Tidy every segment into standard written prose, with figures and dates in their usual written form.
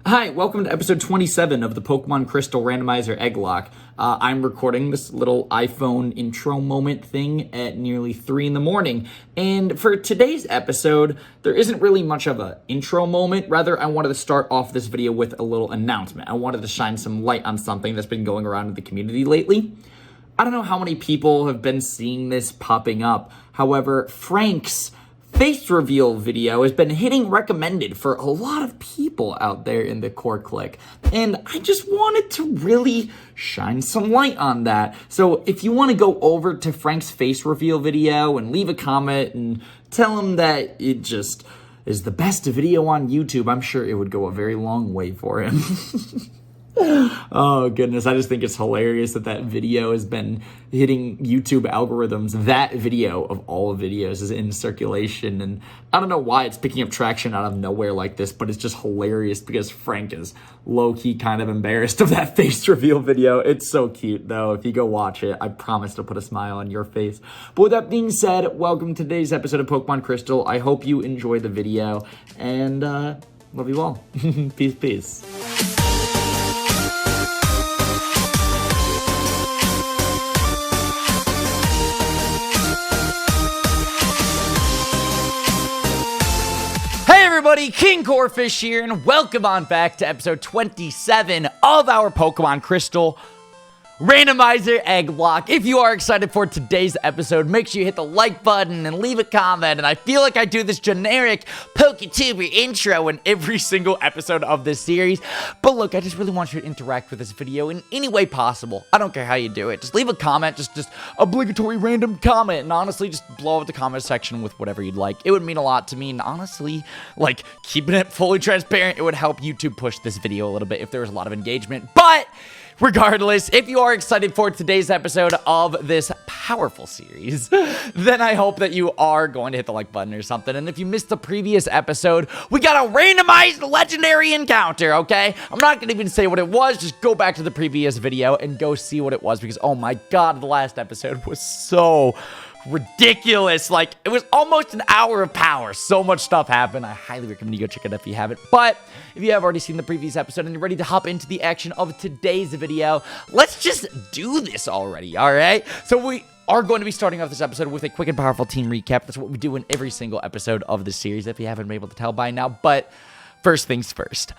Hi, welcome to episode 27 of the Pokemon Crystal Randomizer Egglocke. I'm recording this little iPhone intro moment thing at nearly 3 in the morning. And for today's episode, there isn't really much of an intro moment. Rather, I wanted to start off this video with a little announcement. I wanted to shine some light on something that's been going around in the community lately. I don't know how many people have been seeing this popping up. However, Frank's face reveal video has been hitting recommended for a lot of people out there in the core clique, and I just wanted to really shine some light on that. So if you want to go over to Frank's face reveal video and leave a comment and tell him that it just is the best video on YouTube, I'm sure it would go a very long way for him. Oh goodness, I just think it's hilarious that video has been hitting YouTube algorithms. That video of all videos is in circulation, and I don't know why it's picking up traction out of nowhere like this, but it's just hilarious because Frank is low-key kind of embarrassed of that face reveal video. It's so cute though. If you go watch it, I promise to put a smile on your face. But with that being said, welcome to today's episode of Pokemon Crystal. I hope you enjoy the video, and love you all. Peace, peace. Everybody, KingCorphish here, and welcome on back to episode 27 of our Pokemon Crystal Randomizer Egglocke. If you are excited for today's episode, make sure you hit the like button and leave a comment. And I feel like I do this generic PokeTuber intro in every single episode of this series. But look, I just really want you to interact with this video in any way possible. I don't care how you do it. Just leave a comment, just obligatory random comment. And honestly, just blow up the comment section with whatever you'd like. It would mean a lot to me. And honestly, like, keeping it fully transparent, it would help YouTube push this video a little bit if there was a lot of engagement. But regardless, if you are excited for today's episode of this powerful series, then I hope that you are going to hit the like button or something. And if you missed the previous episode, we got a randomized legendary encounter, okay? I'm not going to even say what it was. Just go back to the previous video and go see what it was, because, oh my god, the last episode was so ridiculous. Like, it was almost an hour of power. So much stuff happened. I highly recommend you go check it out if you haven't. But if you have already seen the previous episode and you're ready to hop into the action of today's video, let's just do this already, all right? So we are going to be starting off this episode with a quick and powerful team recap. That's what we do in every single episode of the series, if you haven't been able to tell by now. But first things first,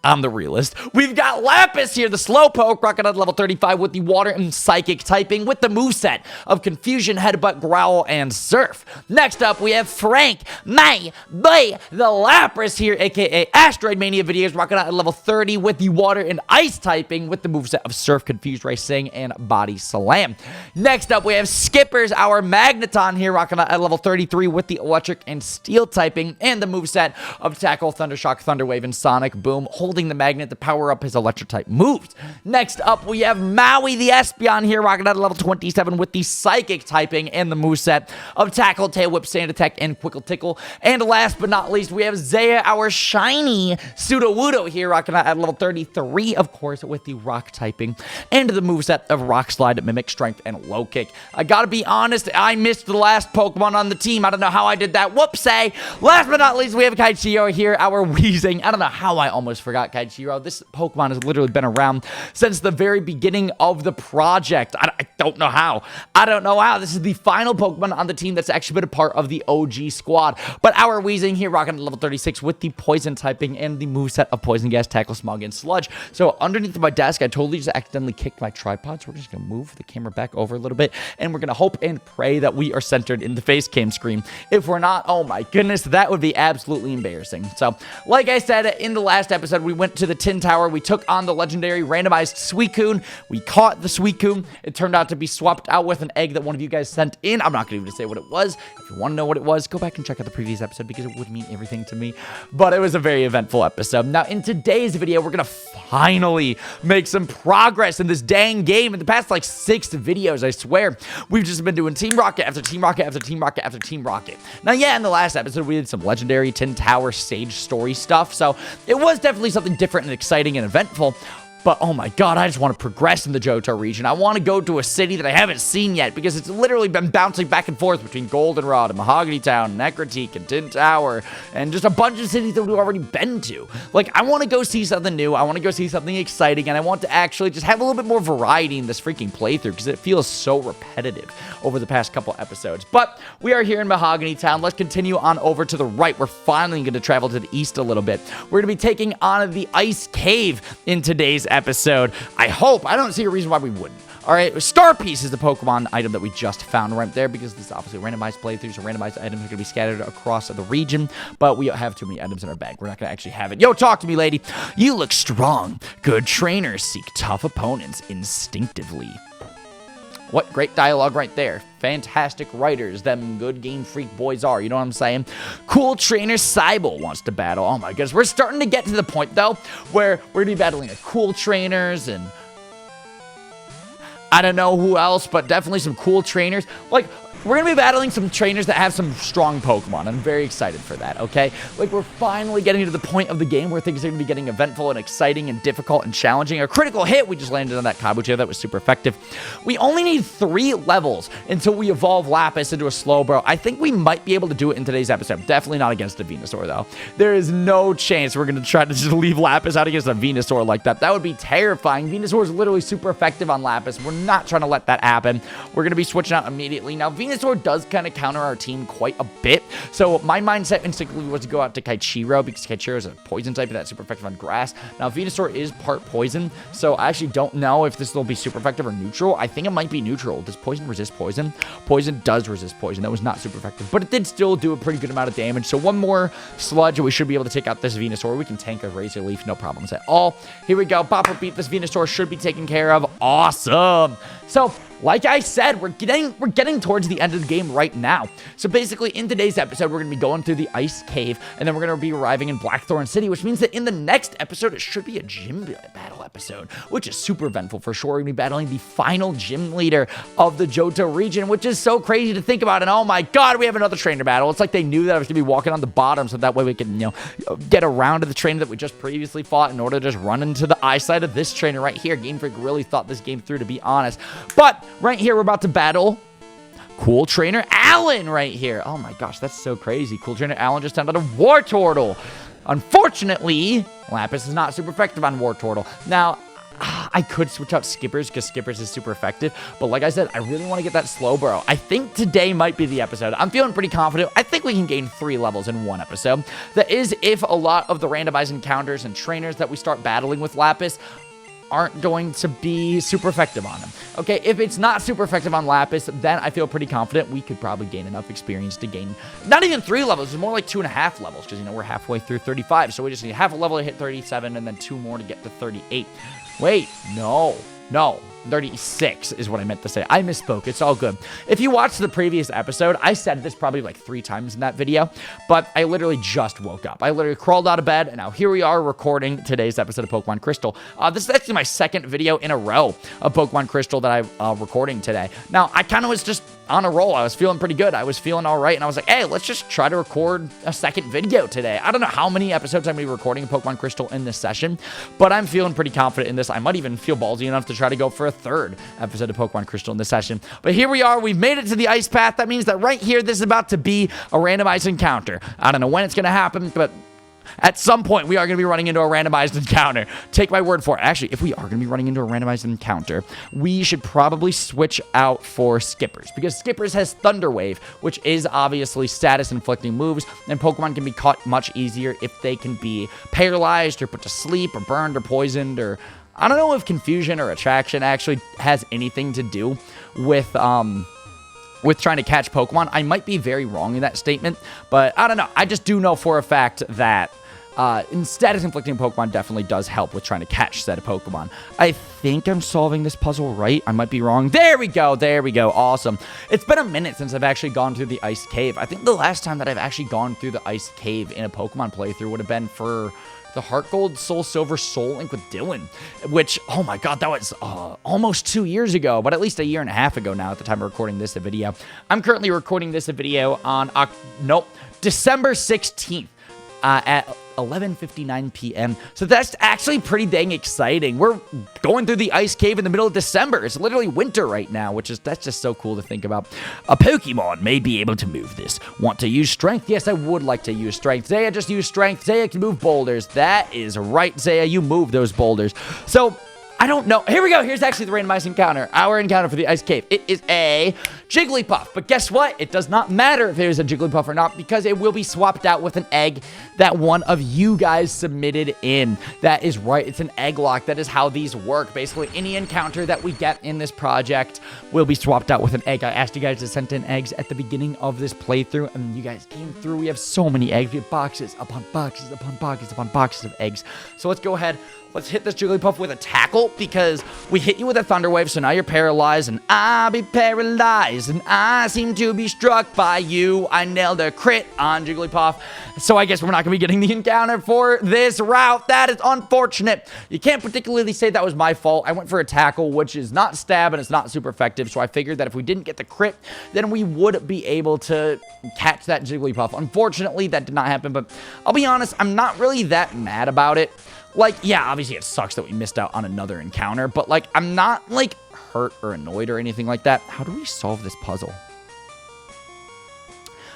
I'm the realist. We've got Lapis here, the Slowpoke, rocking at level 35 with the Water and Psychic typing with the moveset of Confusion, Headbutt, Growl, and Surf. Next up, we have Frank, my boy, the Lapras here, aka Asteroid Mania videos, rocking out at level 30 with the Water and Ice typing with the moveset of Surf, Confused Ray, Sing, and Body Slam. Next up, we have Skippers, our Magneton here, rocking out at level 33 with the Electric and Steel typing and the moveset of Tackle, Thundershock, Thunderwave, and Sonic Boom, holding the magnet to power up his electric type moves. Next up, we have Maui the Espeon here, rocking out at level 27 with the Psychic typing and the moveset of Tackle, Tail Whip, Sand Attack, and Quickle Tickle. And last but not least, we have Zaya, our shiny Sudowoodo here, rocking out at level 33, of course, with the Rock typing and the moveset of Rock Slide, Mimic, Strength, and Low Kick. I gotta be honest, I missed the last Pokemon on the team. I don't know how I did that. Whoopsie. Last but not least, we have Kaichiro here, our Weezing. I don't know how I almost forgot Kaichiro. This Pokemon has literally been around since the very beginning of the project. I don't know how. I don't know how. This is the final Pokemon on the team that's actually been a part of the OG squad. But our Weezing here, rocking at level 36 with the Poison typing and the moveset of Poison Gas, Tackle, Smog, and Sludge. So underneath my desk, I totally just accidentally kicked my tripod. So we're just going to move the camera back over a little bit, and we're going to hope and pray that we are centered in the face cam screen. If we're not, oh my goodness, that would be absolutely embarrassing. So like I said in the last episode, we went to the Tin Tower. We took on the legendary randomized Suicune. We caught the Suicune. It turned out to be swapped out with an egg that one of you guys sent in. I'm not going to even say what it was. If you want to know what it was, go back and check out the previous episode because it would mean everything to me. But it was a very eventful episode. Now, in today's video, we're going to finally make some progress in this dang game. In the past, like, 6 videos, I swear, we've just been doing Team Rocket after Team Rocket after Team Rocket after Team Rocket. Now, yeah, in the last episode, we did some legendary Tin Tower stage story stuff, so it was definitely something different and exciting and eventful. But, oh my god, I just want to progress in the Johto region. I want to go to a city that I haven't seen yet, because it's literally been bouncing back and forth between Goldenrod and Mahogany Town and Ecruteak and Tin Tower and just a bunch of cities that we've already been to. Like, I want to go see something new. I want to go see something exciting, and I want to actually just have a little bit more variety in this freaking playthrough, because it feels so repetitive over the past couple episodes. But we are here in Mahogany Town. Let's continue on over to the right. We're finally going to travel to the east a little bit. We're going to be taking on the Ice Cave in today's episode. I hope. I don't see a reason why we wouldn't. All right, Star Piece is the Pokemon item that we just found right there, because this is obviously a randomized playthrough, so randomized items are going to be scattered across the region, but we have too many items in our bag. We're not going to actually have it. Yo, talk to me, lady. You look strong. Good trainers seek tough opponents instinctively. What great dialogue right there. Fantastic writers, them good Game Freak boys are, you know what I'm saying? Cool trainer Cybele wants to battle. Oh my goodness, we're starting to get to the point, though, where we're going to be battling like cool trainers and I don't know who else, but definitely some cool trainers. Like, we're going to be battling some trainers that have some strong Pokemon. I'm very excited for that, okay? Like, we're finally getting to the point of the game where things are going to be getting eventful and exciting and difficult and challenging. A critical hit, we just landed on that Kabuto. That was super effective. We only need 3 levels until we evolve Lapis into a Slowbro. I think we might be able to do it in today's episode. Definitely not against a Venusaur, though. There is no chance we're going to try to just leave Lapis out against a Venusaur like that. That would be terrifying. Venusaur is literally super effective on Lapis. We're not trying to let that happen. We're going to be switching out immediately. Now, Venusaur does kind of counter our team quite a bit, so my mindset instinctively was to go out to Kaichiro, because Kaichiro is a poison type and that's super effective on grass. Now, Venusaur is part poison, so I actually don't know if this will be super effective or neutral. I think it might be neutral. Does poison resist poison? Poison does resist poison. That was not super effective, but it did still do a pretty good amount of damage, so one more sludge and we should be able to take out this Venusaur. We can tank a Razor Leaf, no problems at all. Here we go. Bopper beat. This Venusaur should be taken care of. Awesome. So, like I said, we're getting towards the end of the game right now. So basically, in today's episode, we're going to be going through the Ice Cave, and then we're going to be arriving in Blackthorn City, which means that in the next episode, it should be a gym battle episode, which is super eventful for sure. We're going to be battling the final gym leader of the Johto region, which is so crazy to think about. And oh my god, we have another trainer battle. It's like they knew that I was going to be walking on the bottom, so that way we can, get around to the trainer that we just previously fought in order to just run into the eyesight of this trainer right here. Game Freak really thought this game through, to be honest. But right here, we're about to battle Cool Trainer Alan right here. Oh my gosh, that's so crazy. Cool Trainer Alan just turned out a Wartortle. Unfortunately, Lapis is not super effective on Wartortle. Now, I could switch out Skippers, because Skippers is super effective, but like I said, I really want to get that Slowbro. I think today might be the episode. I'm feeling pretty confident. I think we can gain 3 levels in one episode. That is if a lot of the randomized encounters and trainers that we start battling with Lapis aren't going to be super effective on him. Okay, if it's not super effective on Lapis, then I feel pretty confident we could probably gain enough experience to gain not even 3 levels, it's more like 2.5 levels, because, we're halfway through 35, so we just need half a level to hit 37, and then 2 more to get to 38. Wait, no, 36 is what I meant to say. I misspoke. It's all good. If you watched the previous episode, I said this probably like 3 times in that video, but I literally just woke up. I literally crawled out of bed, and now here we are recording today's episode of Pokemon Crystal. This is actually my 2nd video in a row of Pokemon Crystal that I'm recording today. Now, I kind of was just on a roll. I was feeling pretty good. I was feeling all right, and I was like, hey, let's just try to record a 2nd video today. I don't know how many episodes I'm going to be recording Pokemon Crystal in this session, but I'm feeling pretty confident in this. I might even feel ballsy enough to try to go for a 3rd episode of Pokemon Crystal in this session. But here we are. We've made it to the ice path. That means that right here, this is about to be a randomized encounter. I don't know when it's going to happen, but at some point, we are going to be running into a randomized encounter. Take my word for it. Actually, if we are going to be running into a randomized encounter, we should probably switch out for Skippers, because Skippers has Thunder Wave, which is obviously status-inflicting moves, and Pokemon can be caught much easier if they can be paralyzed or put to sleep or burned or poisoned, or I don't know if Confusion or Attraction actually has anything to do with trying to catch Pokemon. I might be very wrong in that statement, but I don't know. I just do know for a fact that status-inflicting Pokemon definitely does help with trying to catch said Pokemon. I think I'm solving this puzzle right. I might be wrong. There we go. There we go. Awesome. It's been a minute since I've actually gone through the Ice Cave. I think the last time that I've actually gone through the Ice Cave in a Pokemon playthrough would have been for the Heart Gold, Soul Silver, Soul Link with Dylan, which, oh my god, that was almost 2 years ago, but at least a year and a half ago now at the time of recording this video. I'm currently recording this video on, December 16th at 11:59 p.m. So that's actually pretty dang exciting. We're going through the ice cave in the middle of December. It's literally winter right now, that's just so cool to think about. A Pokemon may be able to move this. Want to use strength? Yes, I would like to use strength. Zaya, just use strength. Zaya can move boulders. That is right, Zaya. You move those boulders. So I don't know. Here we go. Here's actually the randomized encounter. Our encounter for the ice cave. It is a Jigglypuff. But guess what? It does not matter if it is a Jigglypuff or not because it will be swapped out with an egg that one of you guys submitted in. That is right. It's an Egglocke. That is how these work. Basically, any encounter that we get in this project will be swapped out with an egg. I asked you guys to send in eggs at the beginning of this playthrough, and you guys came through. We have so many eggs. We have boxes upon boxes upon boxes upon boxes of eggs. So let's go ahead. Let's hit this Jigglypuff with a tackle because we hit you with a Thunder Wave, so now you're paralyzed, and I'll be paralyzed, and I seem to be struck by you. I nailed a crit on Jigglypuff, so I guess we're not going to be getting the encounter for this route. That is unfortunate. You can't particularly say that was my fault. I went for a tackle, which is not stab, and it's not super effective, so I figured that if we didn't get the crit, then we would be able to catch that Jigglypuff. Unfortunately, that did not happen, but I'll be honest, I'm not really that mad about it. Like, yeah, obviously it sucks that we missed out on another encounter, but, like, I'm not, like, hurt or annoyed or anything like that. How do we solve this puzzle?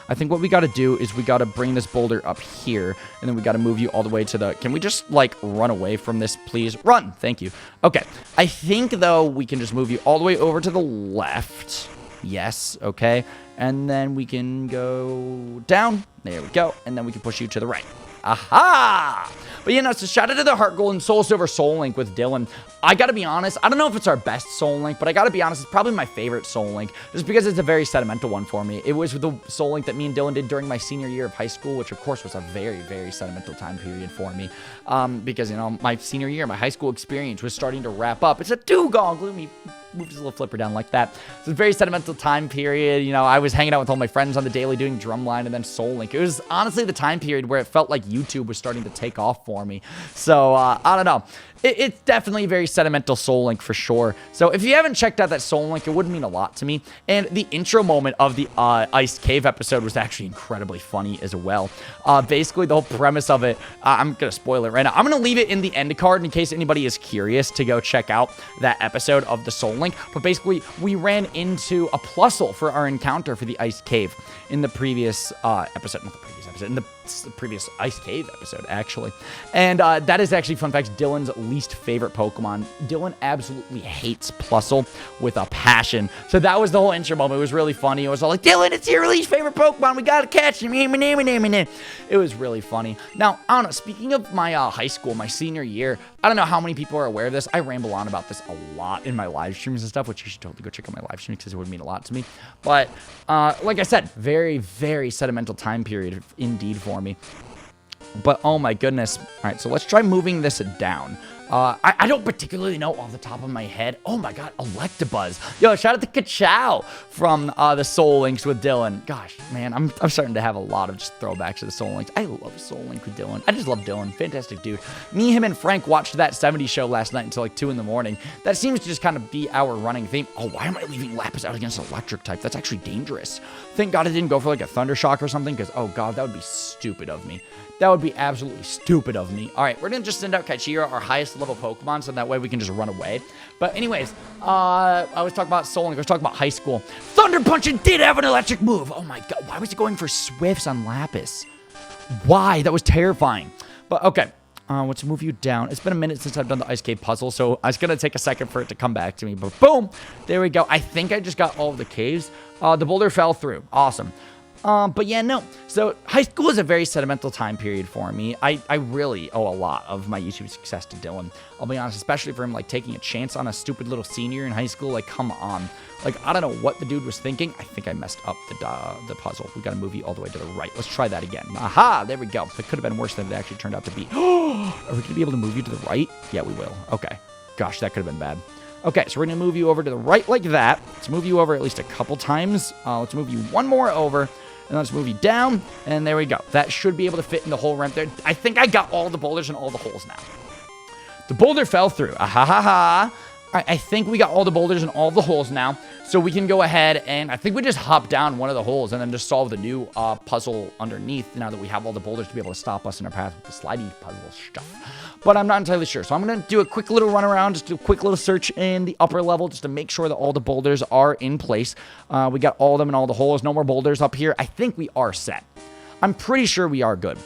I think what we got to do is we got to bring this boulder up here, and then we got to move you all the way to the... Can we just, like, run away from this, please? Run! Thank you. Okay. I think, though, we can just move you all the way over to the left. Yes, okay. And then we can go down. There we go. And then we can push you to the right. Aha! But, you know, so shout out to the Heart Gold and Soul Silver Soul Link with Dylan. I gotta be honest, I don't know if it's our best Soul Link, but I gotta be honest, it's probably my favorite Soul Link, just because it's a very sentimental one for me. It was the Soul Link that me and Dylan did during my senior year of high school, which, of course, was a very, very sentimental time period for me. Because, you know, my senior year, my high school experience was starting to wrap up. It's a dugong, gloomy. Moved his little flipper down like that. It's a very sentimental time period. You know, I was hanging out with all my friends on the daily doing Drumline and then Soul Link. It was honestly the time period where it felt like YouTube was starting to take off for me. So, I don't know. It's definitely a very sentimental Soul Link for sure. So if you haven't checked out that Soul Link, it would mean a lot to me. And the intro moment of the Ice Cave episode was actually incredibly funny as well. Basically, the whole premise of it, I'm going to spoil it right now. I'm going to leave it in the end card in case anybody is curious to go check out that episode of the Soul Link. But basically, we ran into a Plusle for our encounter for the Ice Cave in the previous episode. Not the previous episode, in the previous Ice Cave episode, actually. And that is actually, fun fact, Dylan's least favorite Pokemon. Dylan absolutely hates Plusle with a passion. So that was the whole intro moment. It was really funny. It was all like, Dylan, it's your least favorite Pokemon. We gotta catch him. It was really funny. Now, I don't know, speaking of my high school, my senior year, I don't know how many people are aware of this. I ramble on about this a lot in my live streams and stuff, which you should totally go check out my live streams because it would mean a lot to me. But like I said, very, very sentimental time period indeed for me. But oh my goodness. All right, so let's try moving this down. I don't particularly know off the top of my head. Oh my god, Electabuzz. Yo, shout out to Ka-Chow from the Soul Links with Dylan. Gosh, man, I'm starting to have a lot of just throwbacks to the Soul Links. I love Soul Link with Dylan. I just love Dylan. Fantastic dude. Me, him, and Frank watched that 70s show last night until like 2 in the morning. That seems to just kind of be our running theme. Oh, why am I leaving Lapis out against Electric type? That's actually dangerous. Thank God I didn't go for like a Thunder Shock or something because, oh god, that would be stupid of me. That would be absolutely stupid of me. All right, we're going to just send out Kachira, our highest level Pokemon, so that way we can just run away. But anyways, I was talking about Soul Link. I was talking about high school. Thunder Punch did have an electric move. Oh my god, why was he going for Swifts on Lapis? Why? That was terrifying. But okay, let's move you down. It's been a minute since I've done the Ice Cave puzzle, so it's going to take a second for it to come back to me. But boom, there we go. I think I just got all of the caves. The boulder fell through. Awesome. But yeah, no. So high school is a very sentimental time period for me. I really owe a lot of my YouTube success to Dylan. I'll be honest, especially for him like taking a chance on a stupid little senior in high school. Like, come on. Like, I don't know what the dude was thinking. I think I messed up the puzzle. We gotta move you all the way to the right. Let's try that again. Aha, there we go. It could have been worse than it actually turned out to be. Are we gonna be able to move you to the right? Yeah, we will. Okay. Gosh, that could have been bad. Okay, so we're gonna move you over to the right like that. Let's move you over at least a couple times. Let's move you one more over. And let's move you down, and there we go. That should be able to fit in the hole right there. I think I got all the boulders in all the holes now. The boulder fell through. Ah ha ha ha. I think we got all the boulders in all the holes now. So So we can go ahead and I think we just hop down one of the holes and then just solve the new puzzle underneath now that we have all the boulders to be able to stop us in our path with the slidey puzzle stuff. But I'm not entirely sure. So I'm going to do a quick little run around, just do a quick little search in the upper level just to make sure that all the boulders are in place. We got all of them in all the holes. No more boulders up here. I think we are set. I'm pretty sure we are good.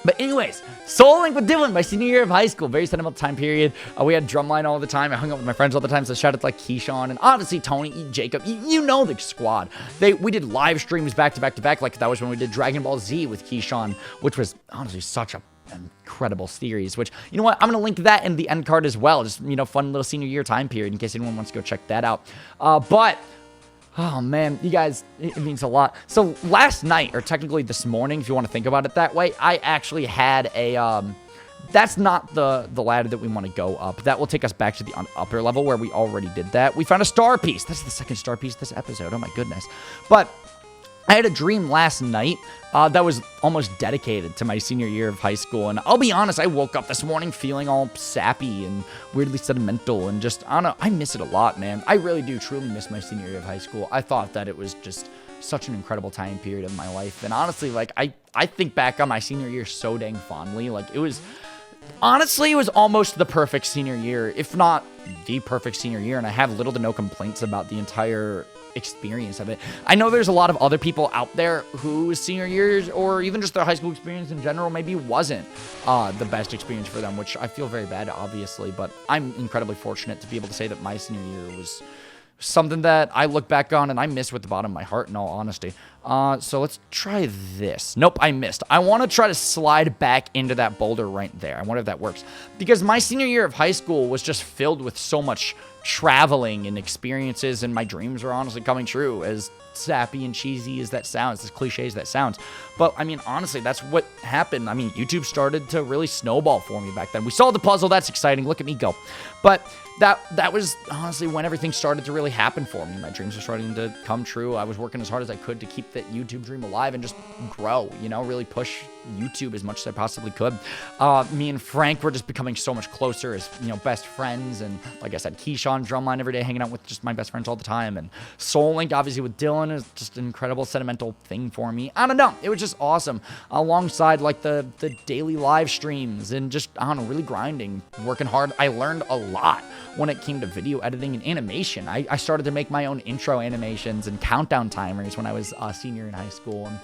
But anyways, Soul Link with Dylan, my senior year of high school. Very sentimental time period. We had drumline all the time. I hung out with my friends all the time. So shout out to like Keyshawn and honestly Tony, Jacob. You know the squad. We did live streams back to back to back. Like that was when we did Dragon Ball Z with Keyshawn, which was honestly such a incredible series, which, you know what, I'm gonna link that in the end card as well. Just, you know, fun little senior year time period in case anyone wants to go check that out. But oh man, you guys, it means a lot. So last night, or technically this morning, if you want to think about it that way, I actually had a that's not the ladder that we want to go up. That will take us back to the upper level where we already did that. We found a star piece. That's the second star piece this episode. Oh my goodness. But I had a dream last night that was almost dedicated to my senior year of high school. And I'll be honest, I woke up this morning feeling all sappy and weirdly sentimental and just, I don't know, I miss it a lot, man. I really do truly miss my senior year of high school. I thought that it was just such an incredible time period of my life. And honestly, like, I think back on my senior year so dang fondly. Like, it was, honestly, it was almost the perfect senior year, if not the perfect senior year. And I have little to no complaints about the entire experience of it. I know there's a lot of other people out there whose senior years or even just their high school experience in general maybe wasn't the best experience for them, which I feel very bad, obviously, but I'm incredibly fortunate to be able to say that my senior year was something that I look back on and I miss with the bottom of my heart, in all honesty. So let's try this. Nope, I missed. I want to try to slide back into that boulder right there. I wonder if that works. Because my senior year of high school was just filled with so much traveling and experiences, and my dreams were honestly coming true, as sappy and cheesy as that sounds, as cliche as that sounds. But, I mean, honestly, that's what happened. I mean, YouTube started to really snowball for me back then. We solved the puzzle. That's exciting. Look at me go. But that was honestly when everything started to really happen for me. My dreams were starting to come true. I was working as hard as I could to keep that YouTube dream alive and just grow, you know, really push YouTube as much as I possibly could. Me and Frank were just becoming so much closer as, you know, best friends. And like I said, Keyshawn drumline every day, hanging out with just my best friends all the time. And Soul Link, obviously, with Dylan is just an incredible sentimental thing for me. I don't know. It was just awesome. Alongside like the daily live streams and just, I don't know, really grinding, working hard. I learned a lot when it came to video editing and animation. I started to make my own intro animations and countdown timers when I was a senior in high school. And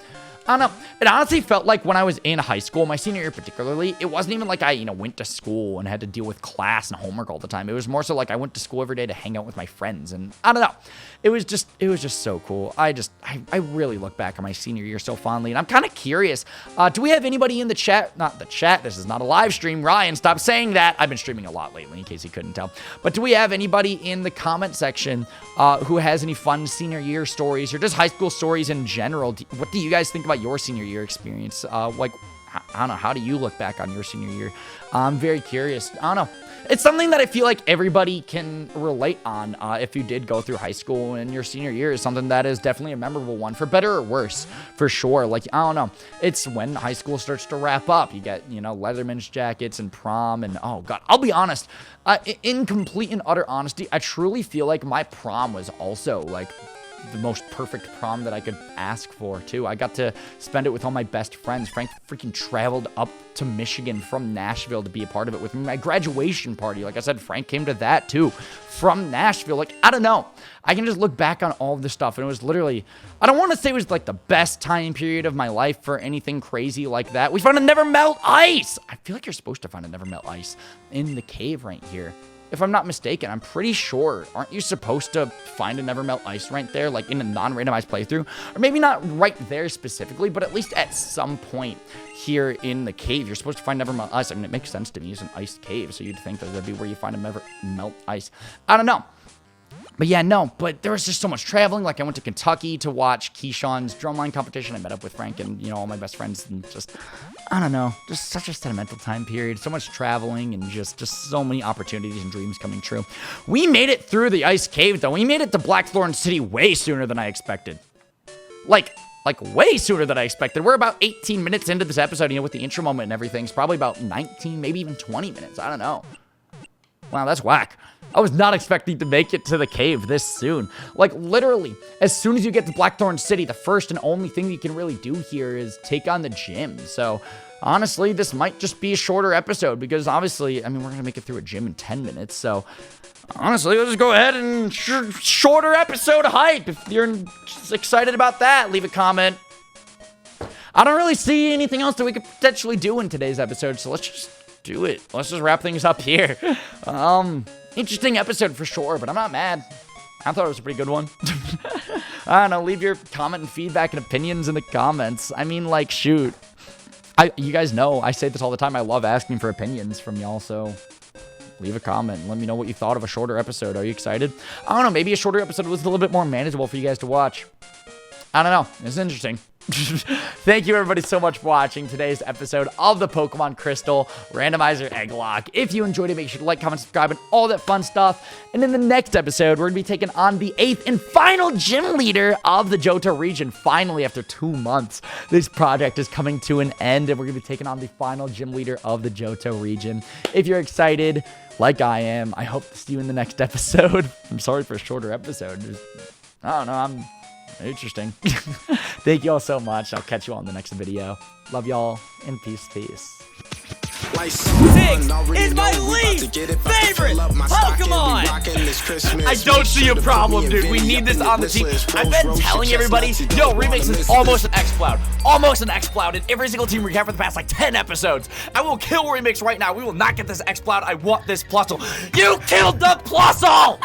I don't know. It honestly felt like when I was in high school, my senior year particularly, it wasn't even like I, you know, went to school and had to deal with class and homework all the time. It was more so like I went to school every day to hang out with my friends. And I don't know. It was just so cool. I really look back on my senior year so fondly. And I'm kind of curious. Do we have anybody in the chat? Not the chat. This is not a live stream. Ryan, stop saying that. I've been streaming a lot lately, in case you couldn't tell. But do we have anybody in the comment section who has any fun senior year stories or just high school stories in general? What do you guys think about your senior year experience? Like, I don't know, how do you look back on your senior year? I'm very curious. I don't know. It's something that I feel like everybody can relate on if you did go through high school, and your senior year is something that is definitely a memorable one, for better or worse, for sure. Like, I don't know. It's when high school starts to wrap up. You get, you know, Leatherman's jackets and prom, and oh God, I'll be honest. In complete and utter honesty, I truly feel like my prom was also like the most perfect prom that I could ask for, too. I got to spend it with all my best friends. Frank freaking traveled up to Michigan from Nashville to be a part of it with me. My graduation party, like I said, Frank came to that, too, from Nashville. Like, I don't know. I can just look back on all of this stuff, and it was literally, I don't want to say it was like the best time period of my life for anything crazy like that. We found a never melt ice. I feel like you're supposed to find a never melt ice in the cave right here. If I'm not mistaken, I'm pretty sure, aren't you supposed to find a never melt ice right there, like in a non-randomized playthrough? Or maybe not right there specifically, but at least at some point here in the cave, you're supposed to find never melt ice. I mean, it makes sense to me. It's an iced cave, so you'd think that that'd be where you find a never melt ice. I don't know. But yeah, no, but there was just so much traveling. Like, I went to Kentucky to watch Keyshawn's drumline competition. I met up with Frank and, you know, all my best friends, and just, I don't know, just such a sentimental time period. So much traveling and just so many opportunities and dreams coming true. We made it through the ice cave, though. We made it to Blackthorn City way sooner than I expected. Like way sooner than I expected. We're about 18 minutes into this episode, you know, with the intro moment and everything. It's probably about 19, maybe even 20 minutes. I don't know. Wow, that's whack. I was not expecting to make it to the cave this soon. Like, literally, as soon as you get to Blackthorn City, the first and only thing you can really do here is take on the gym. So, honestly, this might just be a shorter episode because, obviously, I mean, we're going to make it through a gym in 10 minutes. So, honestly, let's just go ahead and shorter episode hype. If you're excited about that, leave a comment. I don't really see anything else that we could potentially do in today's episode, so let's just do it. Let's just wrap things up here. Interesting episode for sure, but I'm not mad. I thought it was a pretty good one. I don't know, leave your comment and feedback and opinions in the comments. I mean, like, shoot. You guys know, I say this all the time. I love asking for opinions from y'all, so leave a comment and let me know what you thought of a shorter episode. Are you excited? I don't know, maybe a shorter episode was a little bit more manageable for you guys to watch. I don't know. It's interesting. Thank you everybody so much for watching today's episode of the Pokemon Crystal Randomizer Egglocke. If you enjoyed it, make sure to like, comment, subscribe, and all that fun stuff. And in the next episode, we're going to be taking on the 8th and final gym leader of the Johto region. Finally, after 2 months, this project is coming to an end, and we're going to be taking on the final gym leader of the Johto region. If you're excited, like I am, I hope to see you in the next episode. I'm sorry for a shorter episode. I don't know, interesting. Thank you all so much. I'll catch you all in the next video. Love y'all, and peace. Six is my least favorite Pokemon! I don't see a problem, dude. We need this on the team. I've been telling everybody, yo, Remix is almost an X-Cloud. Almost an X-Cloud in every single team we have for the past, like, 10 episodes. I will kill Remix right now. We will not get this X-Cloud. I want this Plusle. You killed the Plusle!